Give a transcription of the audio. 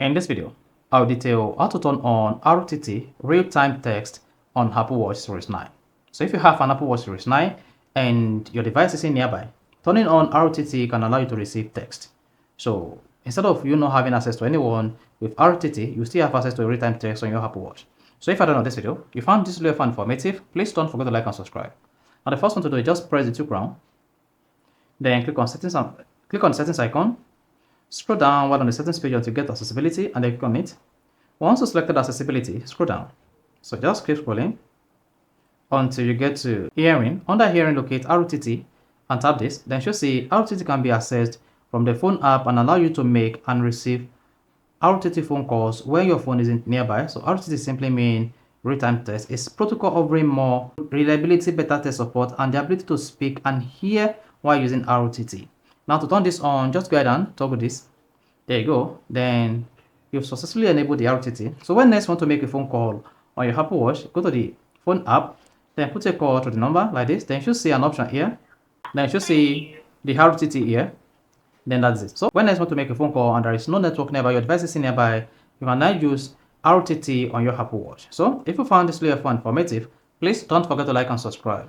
In this video, I'll detail how to turn on RTT real-time text on Apple Watch Series 9. So if you have an Apple Watch Series 9 and your device is in nearby, turning on RTT can allow you to receive text. So instead of you not having access to anyone with RTT, you still have access to real-time text on your Apple Watch. So if I don't know this video, you found this video informative, please don't forget to like and subscribe. Now the first one to do is just press the two crown, then click on settings icon. Scroll down while on the settings page until you get accessibility and then click on it. Once you selected accessibility, scroll down. So just keep scrolling until you get to hearing. Under hearing, locate RTT and tap this. Then you'll see RTT can be accessed from the phone app and allow you to make and receive RTT phone calls when your phone isn't nearby. So RTT simply means real-time text. It's protocol offering more reliability, better text support, and the ability to speak and hear while using RTT. Now to turn this on, just go ahead and toggle this. There you go. Then you've successfully enabled the RTT. So when next you want to make a phone call on your Apple Watch, go to the phone app, then put a call to the number like this. Then you should see an option here. Then you should see the RTT here. Then that's it. So when next you want to make a phone call and there is no network nearby, your device is nearby, you can now use RTT on your Apple Watch. So if you found this video informative, please don't forget to like and subscribe.